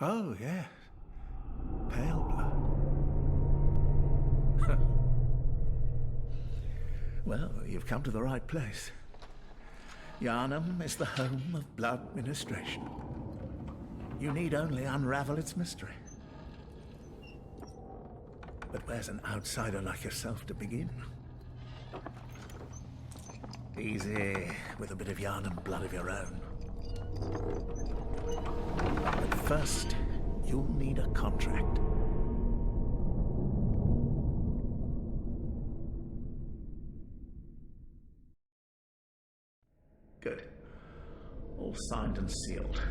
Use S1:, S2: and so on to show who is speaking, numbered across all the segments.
S1: Oh, yes. Pale blood. Well, you've come to the right place. Yharnam is the home of blood ministration. You need only unravel its mystery. But where's an outsider like yourself to begin? Easy, with a bit of Yharnam blood of your own. But first, you'll need a contract. Good. All signed and sealed.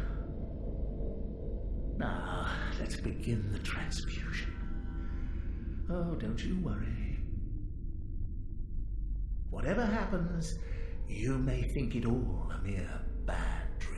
S1: Now, let's begin the transfusion. Oh, don't you worry. Whatever happens, you may think it all a mere bad dream.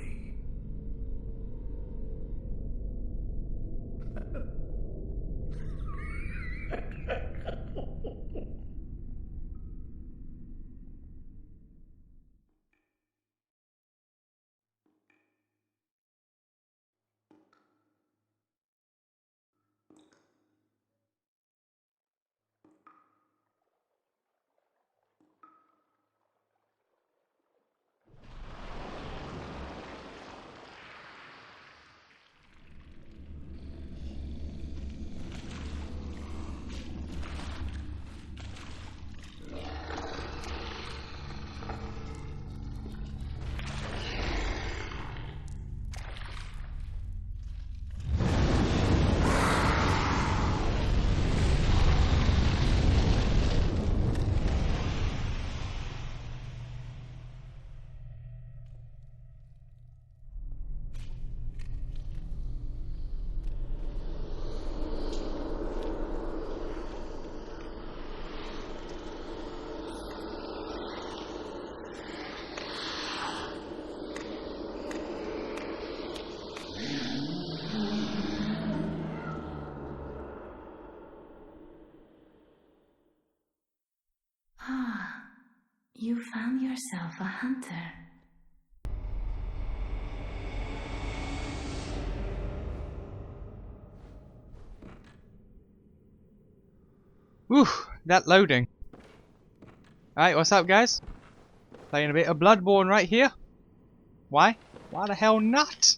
S2: You found yourself a hunter.
S3: Whew, that loading. Alright, what's up guys? Playing a bit of Bloodborne right here. Why? Why the hell not?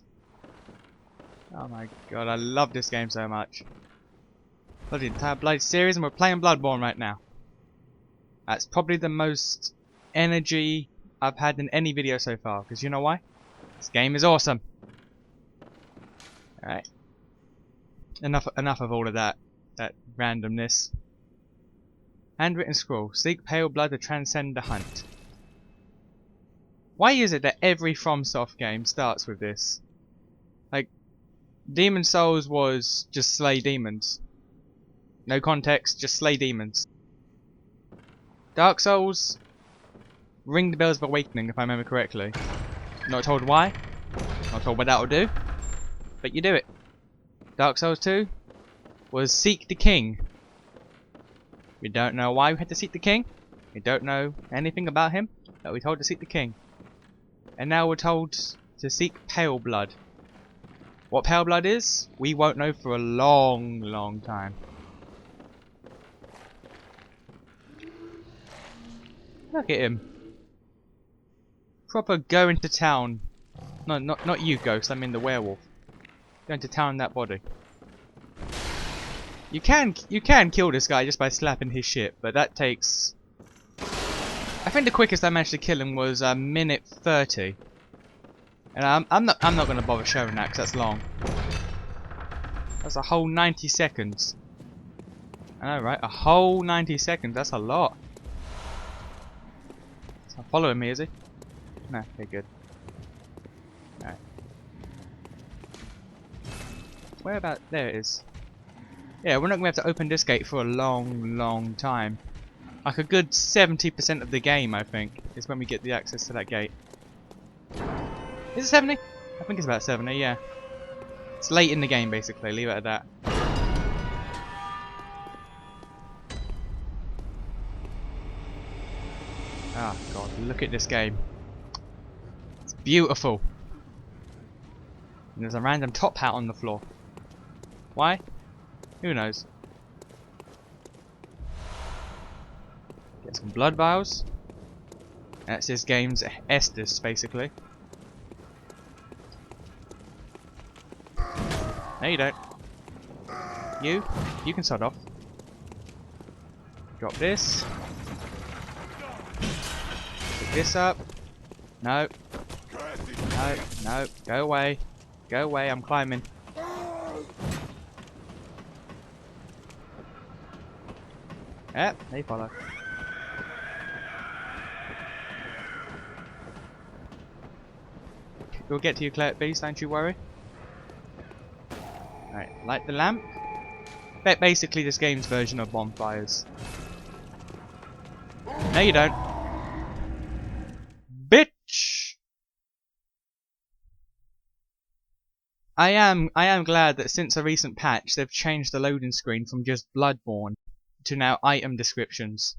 S3: Oh my god, I love this game so much. Love the entire bloody series and we're playing Bloodborne right now. That's probably the most energy I've had in any video so far, because you know why? This game is awesome. Alright. Enough of all of that randomness. Handwritten scroll. Seek pale blood to transcend the hunt. Why is it that every FromSoft game starts with this? Like, Demon Souls was just slay demons. No context, just slay demons. Dark Souls, ring the bells of awakening if I remember correctly. Not told why, not told what that'll do, but you do it. Dark Souls 2 was seek the king. We don't know why we had to seek the king. We don't know anything about him, but we're told to seek the king. And now we're told to seek pale blood. What pale blood is, we won't know for a long time. Look at him. Proper going to town. No, not you, Ghost. I mean the werewolf. Going to town that body. You can kill this guy just by slapping his shit, but that takes. I think the quickest I managed to kill him was a minute 30. And I'm not gonna bother showing that because that's long. That's a whole 90 seconds. I know, right? A whole 90 seconds. That's a lot. He's not following me, is he? No, okay, good. Alright. Where about? There it is. Yeah, we're not going to have to open this gate for a long time. Like a good 70% of the game, I think, is when we get the access to that gate. Is it 70? I think it's about 70, yeah. It's late in the game, basically. Leave it at that. Ah, God, look at this game. It's beautiful. And there's a random top hat on the floor. Why? Who knows? Get some blood vials. That's this game's Estus, basically. No, you don't. You can sod off. Drop this. Pick this up. No. No, no. Go away. Go away, I'm climbing. Yep, they follow. We'll get to you, Claire, please, don't you worry. Alright, light the lamp. Basically this game's version of bonfires. No you don't. Bitch! I am glad that since a recent patch they've changed the loading screen from just Bloodborne to now item descriptions.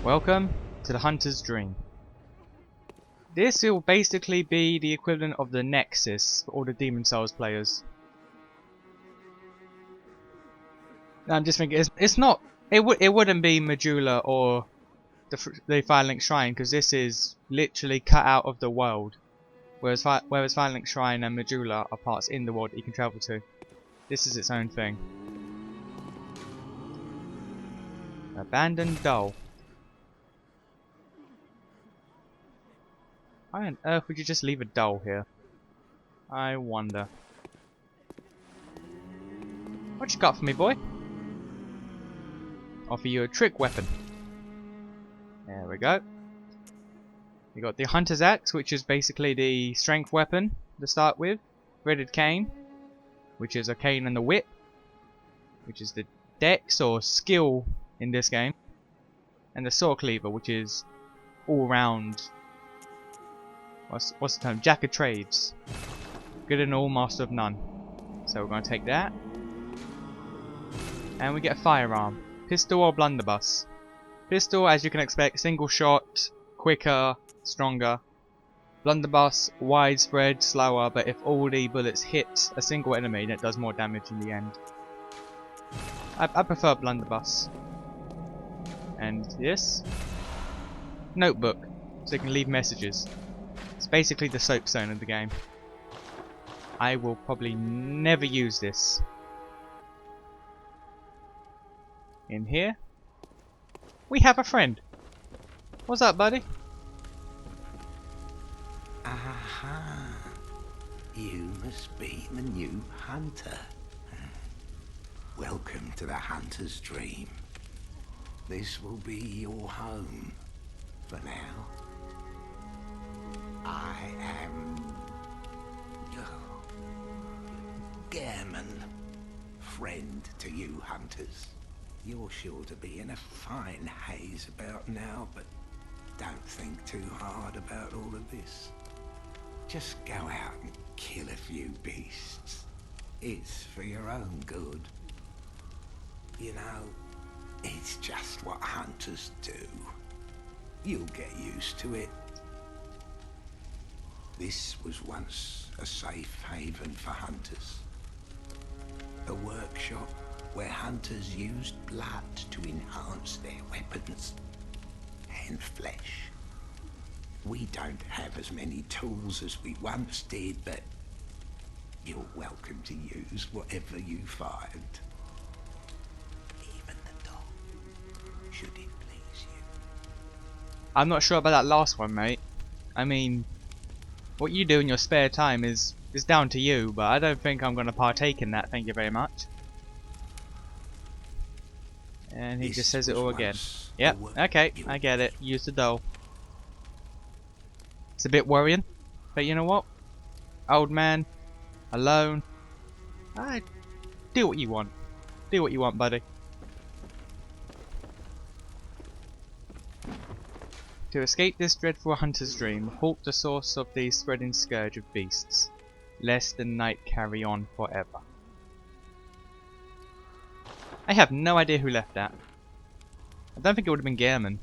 S3: Welcome to the Hunter's Dream. This will basically be the equivalent of the Nexus for all the Demon Souls players. I'm just thinking, it's not. It wouldn't be Majula or the Fire Link Shrine, because this is literally cut out of the world. Whereas Fire Link Shrine and Majula are parts in the world that you can travel to. This is its own thing. Abandoned doll. Why on earth would you just leave a doll here? I wonder. What you got for me, boy? Offer you a trick weapon. There we go. You got the Hunter's Axe, which is basically the strength weapon to start with. Threaded Cane, which is a cane and the whip, which is the dex or skill in this game. And the Saw Cleaver, which is all round. What's the term? Jack of trades. Good in all, master of none. So we're going to take that. And we get a firearm. Pistol or blunderbuss. Pistol, as you can expect, single shot, quicker, stronger. Blunderbuss, widespread, slower, but if all the bullets hit a single enemy, then it does more damage in the end. I prefer blunderbuss. And this? Notebook, so you can leave messages. It's basically the soapstone of the game. I will probably never use this. In here, we have a friend. What's up, buddy?
S4: Aha! You must be the new hunter. Welcome to the Hunter's Dream. This will be your home for now. I am Gairman, friend to you hunters. You're sure to be in a fine haze about now, but don't think too hard about all of this. Just go out and kill a few beasts. It's for your own good. You know, it's just what hunters do. You'll get used to it. This was once a safe haven for hunters. A workshop where hunters used blood to enhance their weapons and flesh. We don't have as many tools as we once did, but you're welcome to use whatever you find. Even the dog, should it please you.
S3: I'm not sure about that last one, mate. I mean, what you do in your spare time is down to you, but I don't think I'm going to partake in that, thank you very much. And he just says it all again. Yep, okay, I get it. Use the doll. It's a bit worrying, but you know what? Old man, alone, Do what you want. Do what you want, buddy. To escape this dreadful hunter's dream, halt the source of the spreading scourge of beasts, lest the night carry on forever. I have no idea who left that. I don't think it would have been Gehrman.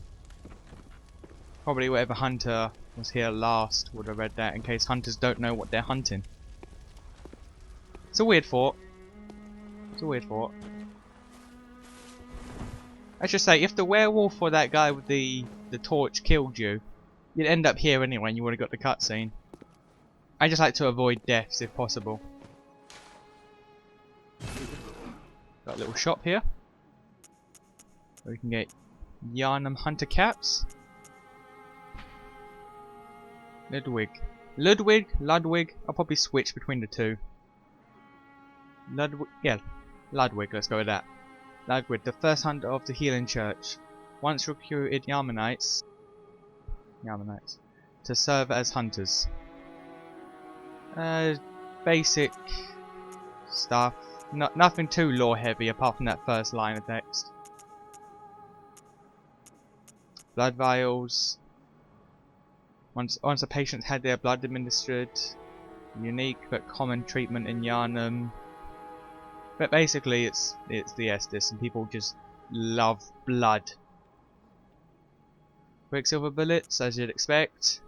S3: Probably whatever hunter was here last would have read that, in case hunters don't know what they're hunting. It's a weird thought. It's a weird thought. I should say, if the werewolf or that guy with the torch killed you, you'd end up here anyway and you would have got the cutscene. I just like to avoid deaths if possible. Got a little shop here. Where we can get Yharnam hunter caps. Ludwig. Ludwig. I'll probably switch between the two. Ludwig, let's go with that. Ludwig, the first hunter of the Healing Church. Once recruited Yarmanites to serve as hunters. Basic stuff. Nothing too lore heavy apart from that first line of text. Blood vials. Once a patient had their blood administered. Unique but common treatment in Yharnam. But basically it's the Estus and people just love blood. Quicksilver bullets, as you'd expect.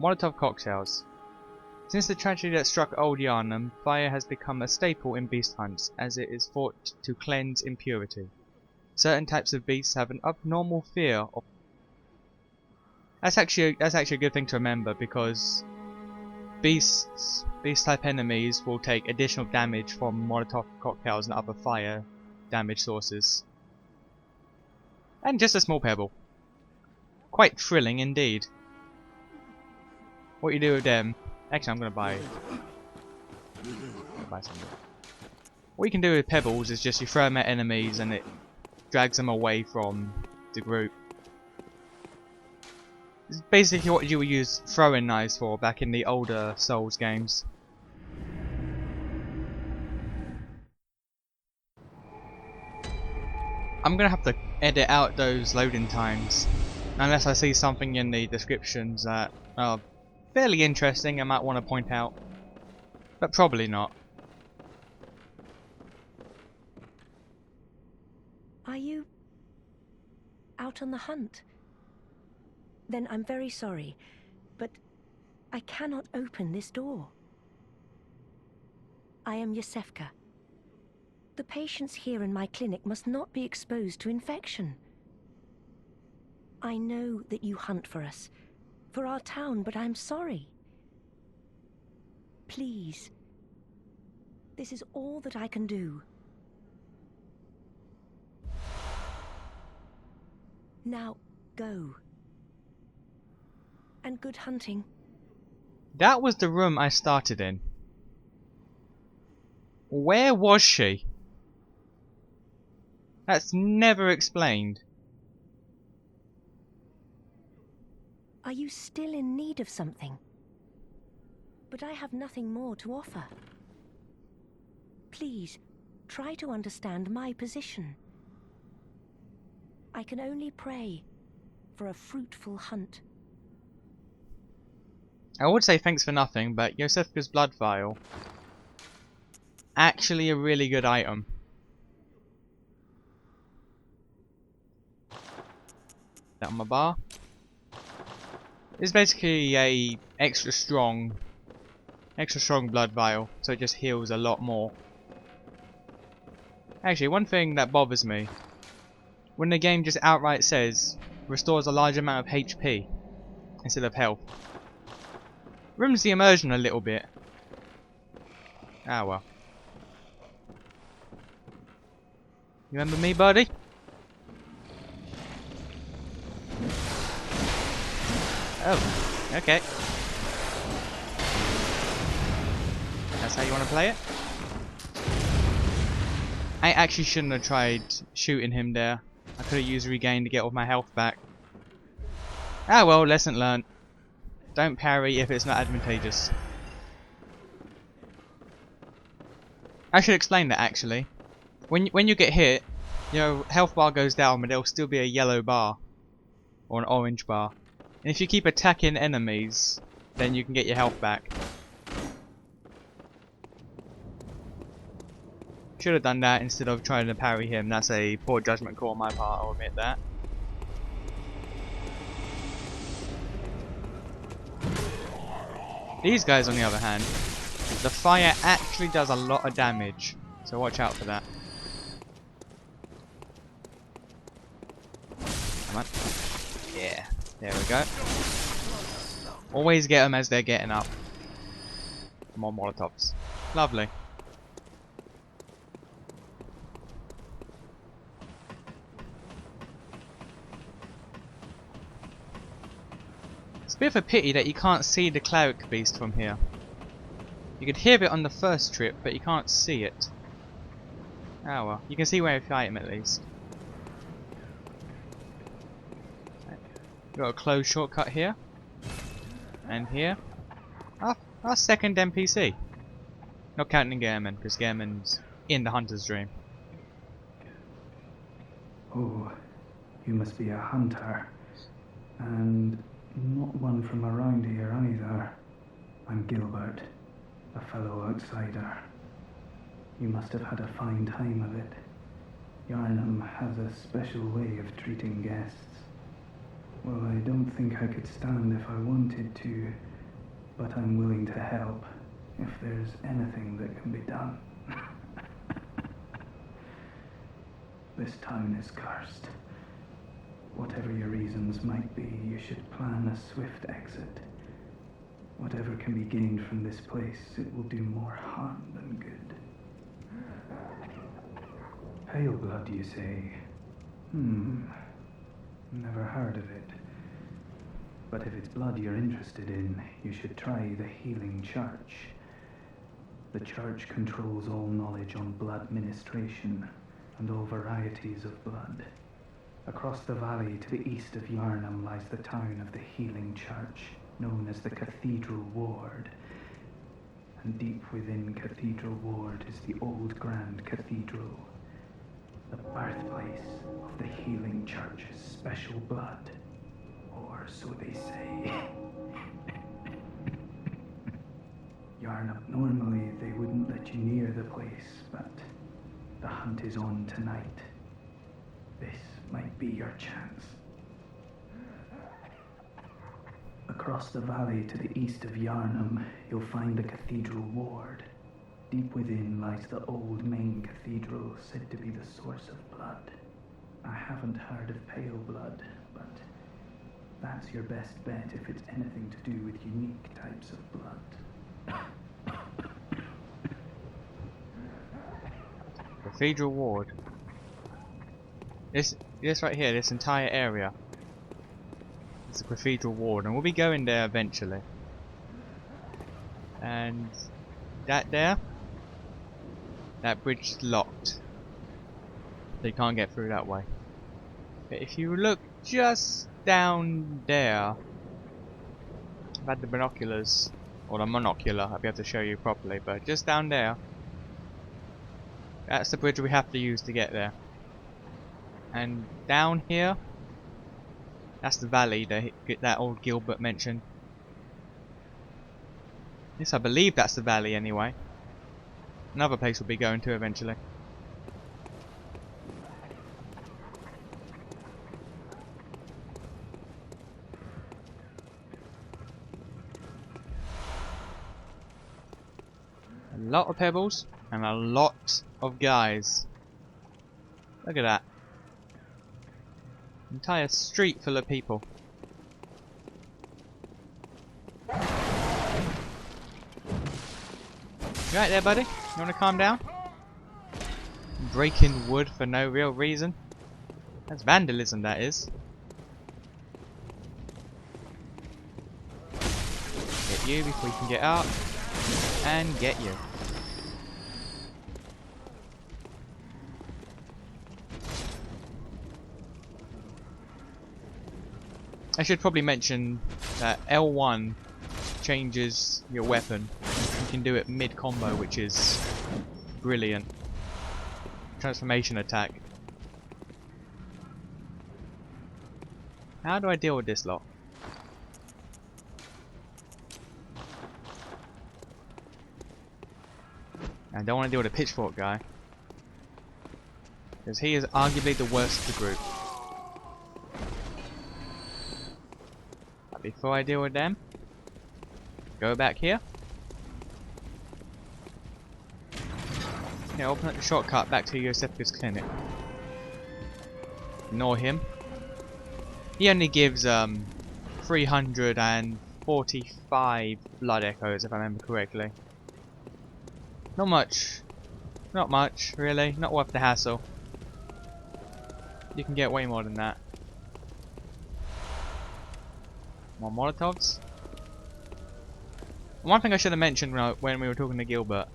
S3: Molotov cocktails. Since the tragedy that struck old Yharnam, fire has become a staple in beast hunts, as it is thought to cleanse impurity. Certain types of beasts have an abnormal fear of... That's actually a good thing to remember, because beast type enemies will take additional damage from Molotov cocktails and other fire damage sources. And just a small pebble. Quite thrilling indeed. What you do with them... Actually, I'm gonna buy something. What you can do with pebbles is just you throw them at enemies and it drags them away from the group. It's basically what you would use throwing knives for back in the older Souls games. I'm gonna have to edit out those loading times, unless I see something in the descriptions that are fairly interesting I might want to point out, but probably not.
S5: Are you out on the hunt? Then I'm very sorry, but I cannot open this door. I am Yosefka. The patients here in my clinic must not be exposed to infection. I know that you hunt for us, for our town, but I'm sorry. Please. This is all that I can do. Now, go. And good hunting.
S3: That was the room I started in. Where was she? That's never explained.
S5: Are you still in need of something? But I have nothing more to offer. Please, try to understand my position. I can only pray for a fruitful hunt.
S3: I would say thanks for nothing, but Yosefka's blood vial, actually a really good item. That on my bar. It's basically a extra strong blood vial, so it just heals a lot more. Actually, one thing that bothers me, when the game just outright says restores a large amount of HP instead of health, ruins the immersion a little bit. Ah well. You remember me, buddy? Oh, okay. That's how you want to play it? I actually shouldn't have tried shooting him there. I could have used regain to get all my health back. Ah well, lesson learned. Don't parry if it's not advantageous. I should explain that actually. When you get hit, your health bar goes down, but there'll still be a yellow bar or an orange bar. And if you keep attacking enemies, then you can get your health back. Should have done that instead of trying to parry him. That's a poor judgment call on my part, I'll admit that. These guys, on the other hand, the fire actually does a lot of damage, so watch out for that. Come on. Yeah, there we go. Always get them as they're getting up. More Molotovs. Lovely. It's a bit of a pity that you can't see the cleric beast from here. You could hear it on the first trip, but you can't see it. Oh well, you can see where you fight him at least. Got a closed shortcut here. And here. Our second NPC. Not counting Gehrman, because Gehrman's in the Hunter's Dream.
S6: Oh, you must be a hunter. And not one from around here either. I'm Gilbert, a fellow outsider. You must have had a fine time of it. Yarnum has a special way of treating guests. Well, I don't think I could stand if I wanted to, but I'm willing to help if there's anything that can be done. This town is cursed. Whatever your reasons might be, you should plan a swift exit. Whatever can be gained from this place, it will do more harm than good. Pale blood, you say? Never heard of it. But if it's blood you're interested in, you should try the Healing Church. The church controls all knowledge on blood ministration and all varieties of blood. Across the valley to the east of Yarnum lies the town of the Healing Church, known as the Cathedral Ward. And deep within Cathedral Ward is the old Grand Cathedral, the birthplace of the Healing Church's special blood, or so they say. Yarnum, normally they wouldn't let you near the place, but the hunt is on tonight. This might be your chance. Across the valley to the east of Yarnum, you'll find the Cathedral Ward. Deep within lies the old main cathedral, said to be the source of blood. I haven't heard of pale blood, but that's your best bet if it's anything to do with unique types of blood.
S3: Cathedral Ward. This right here, this entire area, is the Cathedral Ward, and we'll be going there eventually. And that there, that bridge is locked, so you can't get through that way. But if you look just down there, I've had the binoculars, or the monocular, I'll be able to show you properly, but just down there, that's the bridge we have to use to get there. And down here, that's the valley that old Gilbert mentioned. Yes, I believe that's the valley anyway. Another place we'll be going to eventually. A lot of pebbles and a lot of guys. Look at that. Entire street full of people. You right there, buddy? You wanna calm down? Breaking wood for no real reason. That's vandalism, that is. Get you before you can get out. And get you. I should probably mention that L1 changes your weapon. You can do it mid-combo, which is brilliant. Transformation attack. How do I deal with this lot? I don't want to deal with a pitchfork guy. Because he is arguably the worst of the group. But before I deal with them, go back here. Yeah, open up the shortcut back to Josephus Clinic. Ignore him. He only gives 345 blood echoes if I remember correctly. Not much. Not much, really. Not worth the hassle. You can get way more than that. More Molotovs. One thing I should have mentioned when we were talking to Gilbert.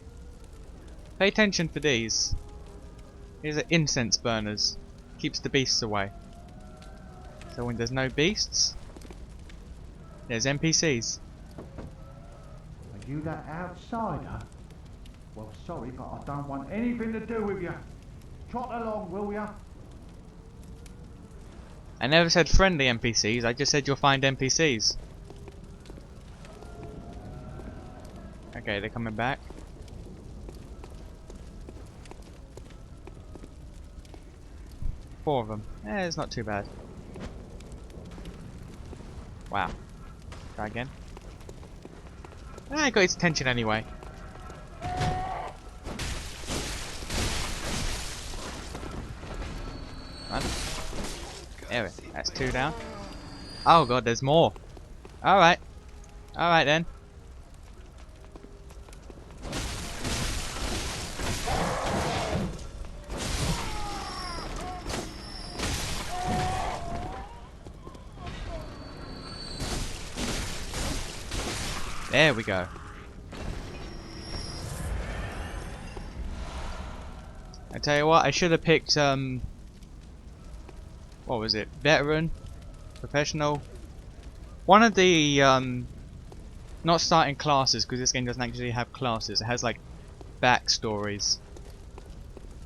S3: Pay attention for these. These are incense burners. Keeps the beasts away. So when there's no beasts, there's NPCs.
S7: Are you that outsider? Well, sorry, but I don't want anything to do with you. Trot along, will ya?
S3: I never said friendly NPCs, I just said you'll find NPCs. Okay, they're coming back. Four of them. It's not too bad. Wow. Try again. I got his attention anyway. Run. There, that's two down. Oh god, there's more. Alright. Alright then. There we go. I tell you what, I should have picked what was it? Veteran? Professional? One of the not starting classes, because this game doesn't actually have classes, it has like backstories.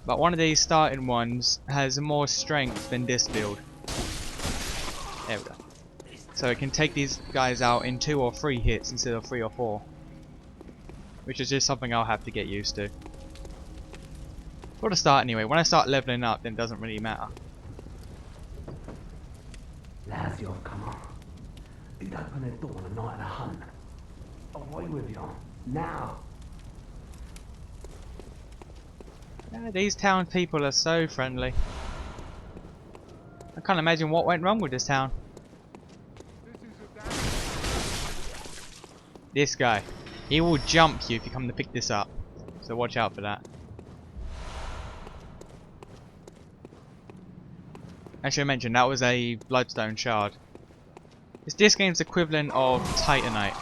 S3: But one of these starting ones has more strength than this build. There we go. So it can take these guys out in 2 or 3 hits instead of 3 or 4. Which is just something I'll have to get used to. For the start anyway, when I start leveling up then it doesn't really matter.
S7: Lads, you've come on. You'd open the door on a night of the hunt. Away with you. Now.
S3: These town people are so friendly. I can't imagine what went wrong with this town. This guy. He will jump you if you come to pick this up. So watch out for that. I should mention that was a bloodstone shard. It's this game's equivalent of Titanite.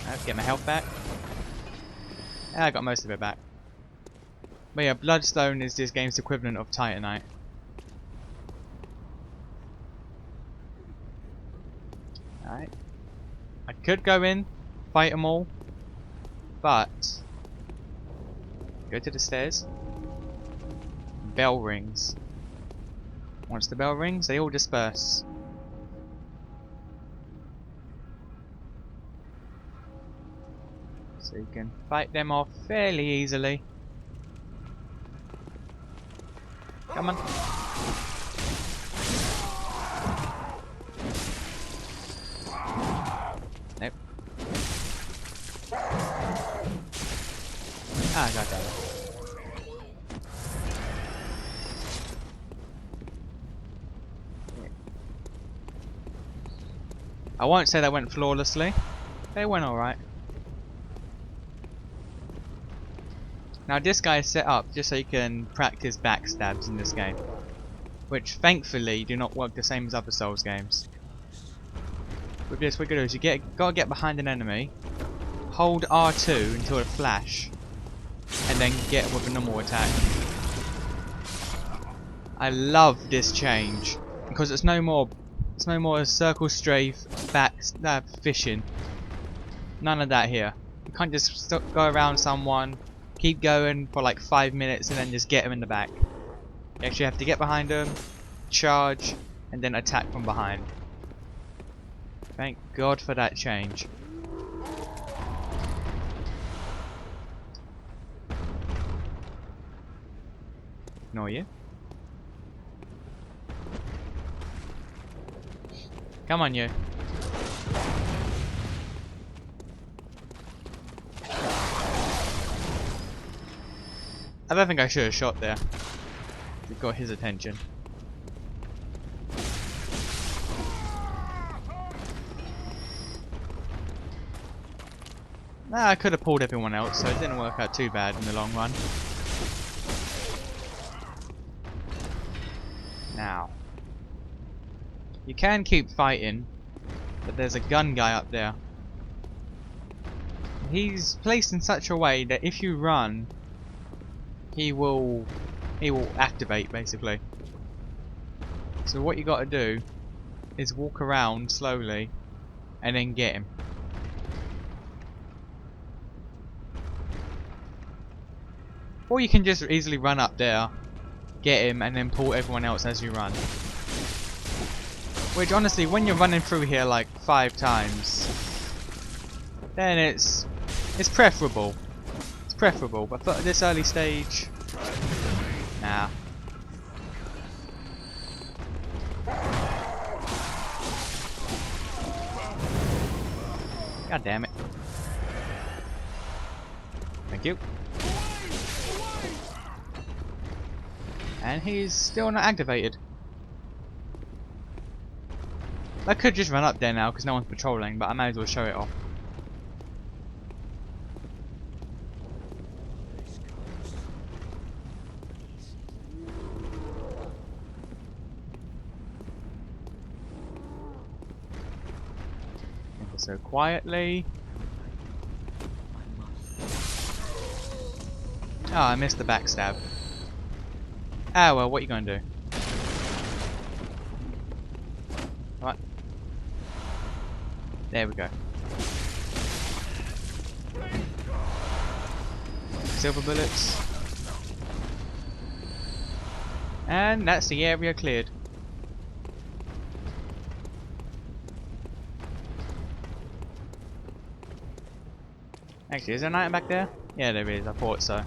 S3: Let's get my health back. Yeah, I got most of it back. But yeah, bloodstone is this game's equivalent of Titanite. Alright. I could go in, fight them all, but go to the stairs. Bell rings. Once the bell rings, they all disperse. So you can fight them off fairly easily. Come on. Nope. Ah, I got that. I won't say that went flawlessly. They went alright. Now this guy is set up just so you can practice backstabs in this game. Which thankfully do not work the same as other Souls games. With this what you do is you gotta get behind an enemy, hold R2 until it flash, and then get with a normal attack. I love this change because it's no more circle strafe backstab fishing. None of that here. You can't just go around someone, keep going for like 5 minutes and then just get him in the back. You actually have to get behind him, charge, and then attack from behind. Thank God for that change. Ignore you. Come on, you. I don't think I should have shot there. It got his attention. Nah, I could have pulled everyone else, so it didn't work out too bad in the long run. Now, you can keep fighting, but there's a gun guy up there. He's placed in such a way that if you run, he will activate basically. So what you got to do is walk around slowly and then get him. Or you can just easily run up there, get him, and then pull everyone else as you run. Which honestly, when you're running through here like 5 times, then it's preferable. It's preferable, but for this early stage, nah. God damn it. Thank you. And he's still not activated. I could just run up there now because no one's patrolling, but I might as well show it off. So quietly. Oh, I missed the backstab. Ah, well, what are you going to do? What? There we go. Silver bullets. And that's the area cleared. Actually, is there an item back there? Yeah, there is. I thought so.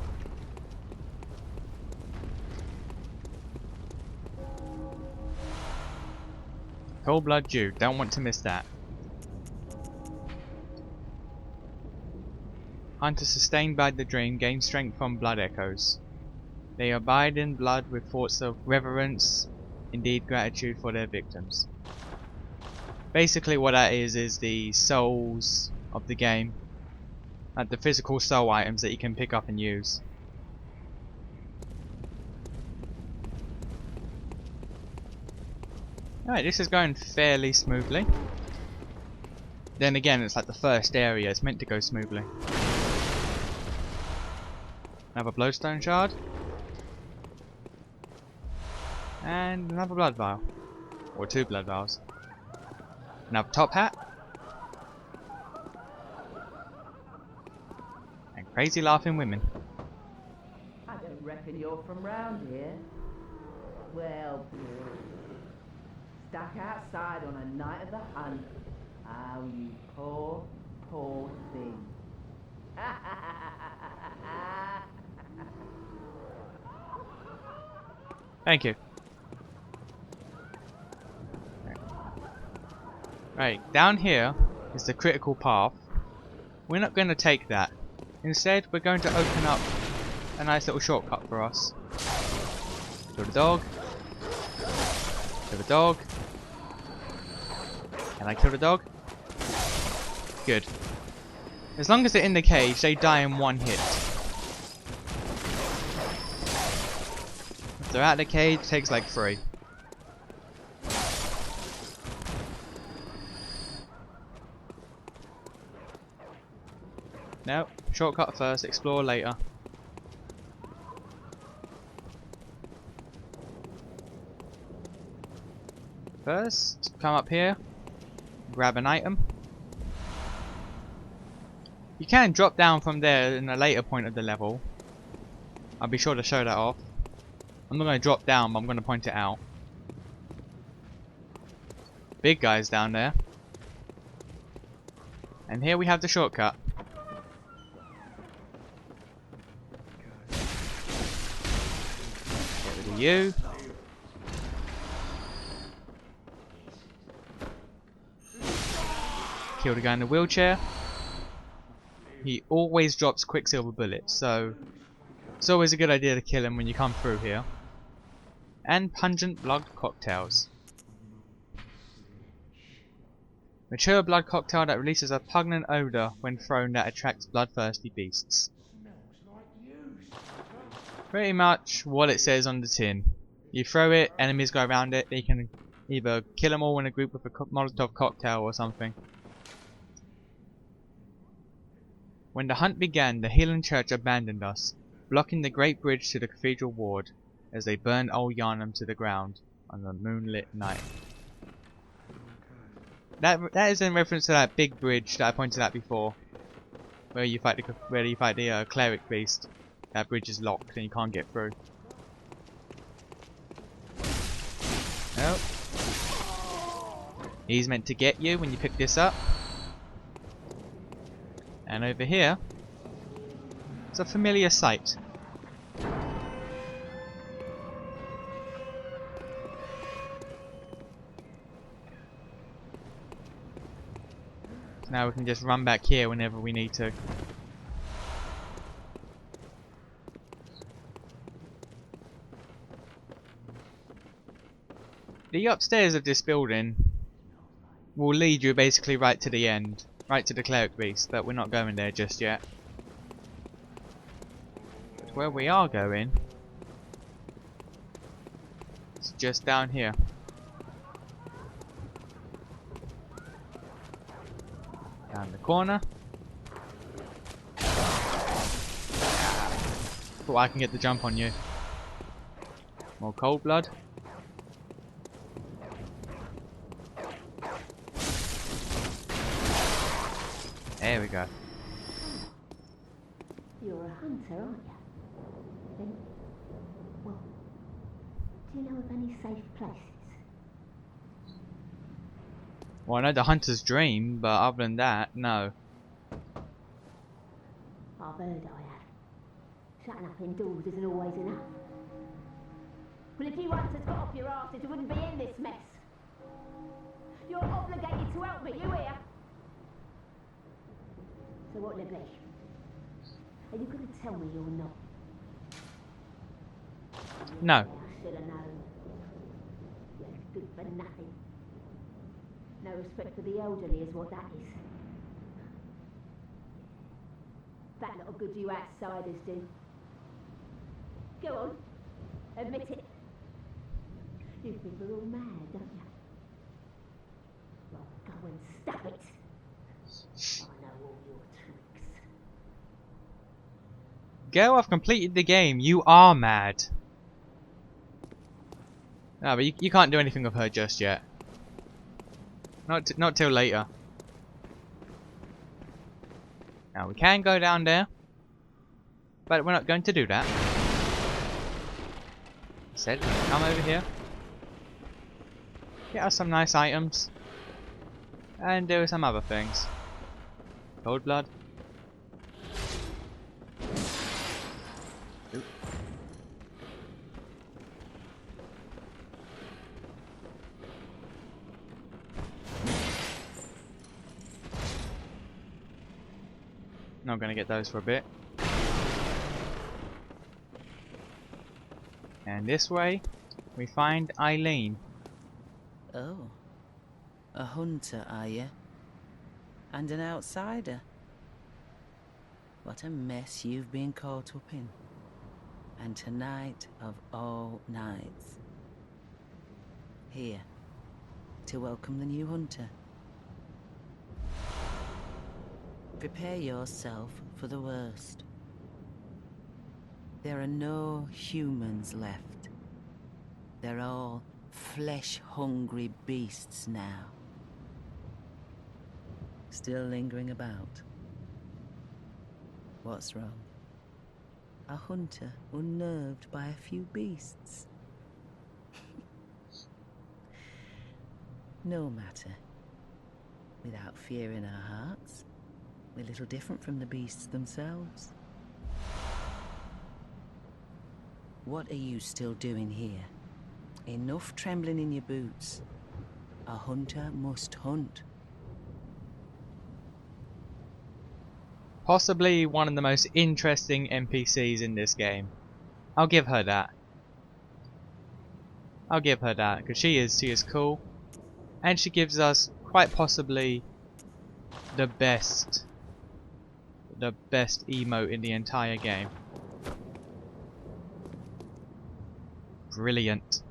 S3: Cold blood dew. Don't want to miss that. Hunters sustained by the dream gain strength from blood echoes. They abide in blood with thoughts of reverence, indeed gratitude for their victims. Basically what that is the souls of the game. Like the physical soul items that you can pick up and use. Alright, this is going fairly smoothly. Then again, it's like the first area, it's meant to go smoothly. Another bloodstone shard. And another blood vial. Or 2 blood vials. Another top hat. And crazy laughing women.
S8: I don't reckon you're from round here. Well, stuck outside on a night of the hunt. Oh, you poor, poor thing.
S3: Thank you. Right, down here is the critical path. We're not going to take that. Instead, we're going to open up a nice little shortcut for us. Kill the dog. Kill the dog. Can I kill the dog? Good. As long as they're in the cage, they die in 1 hit. If they're out of the cage, it takes like 3. No, shortcut first, explore later. First, come up here, grab an item. You can drop down from there in a later point of the level, I'll be sure to show that off. I'm not going to drop down, but I'm going to point it out. Big guys down there. And here we have the shortcut. Get rid of you. Kill the guy in the wheelchair. He always drops quicksilver bullets, so it's always a good idea to kill him when you come through here. And pungent blood cocktails. Mature blood cocktail that releases a pungent odour when thrown that attracts bloodthirsty beasts. Pretty much what it says on the tin. You throw it, enemies go around it, you can either kill them all in a group with a Molotov cocktail or something. When the hunt began, the Healing Church abandoned us, blocking the great bridge to the cathedral ward as they burned old Yarnum to the ground on a moonlit night. That is in reference to that big bridge that I pointed out before, where you fight the cleric beast. That bridge is locked and you can't get through. Nope. He's meant to get you when you pick this up. And over here, it's a familiar sight. So now we can just run back here whenever we need to. The upstairs of this building will lead you basically right to the end. Right to the cleric beast, but we're not going there just yet. But where we are going is just down here. Down the corner. Thought I can get the jump on you. More cold blood. There we go.
S9: You're a hunter, aren't you? Then, well, do you know of any safe places?
S3: Well, I know the hunter's dream, but other than that, no.
S9: I've heard I have. Shutting up indoors isn't always enough. Well, if you hunters got off your asses, you wouldn't be in this mess. You're obligated to help me, you hear? So what, Libby? Are you going to tell me you're not?
S3: No.
S9: I should have known. You're good for nothing. No respect for the elderly is what that is. That little good you outsiders do. Go on, admit it. You think we're all mad, don't you? Well, go and stop it. I know all your tricks.
S3: Girl, I've completed the game. You are mad. No, but you can't do anything with her just yet. Not till later. Now we can go down there, but we're not going to do that. Instead, come over here, get us some nice items, and do some other things. Cold blood. Oop. Not gonna get those for a bit. And this way, we find Eileen.
S10: Oh, a hunter, are you? And an outsider? What a mess you've been caught up in. And tonight of all nights. Here, to welcome the new hunter. Prepare yourself for the worst. There are no humans left. They're all flesh-hungry beasts now. Still lingering about. What's wrong? a hunter unnerved by a few beasts. No matter. Without fear in our hearts, we're little different from the beasts themselves. What are you still doing here? Enough trembling in your boots. A hunter must hunt.
S3: Possibly one of the most interesting NPCs in this game. I'll give her that. I'll give her that, because she is cool. And she gives us quite possibly the best emote in the entire game. Brilliant.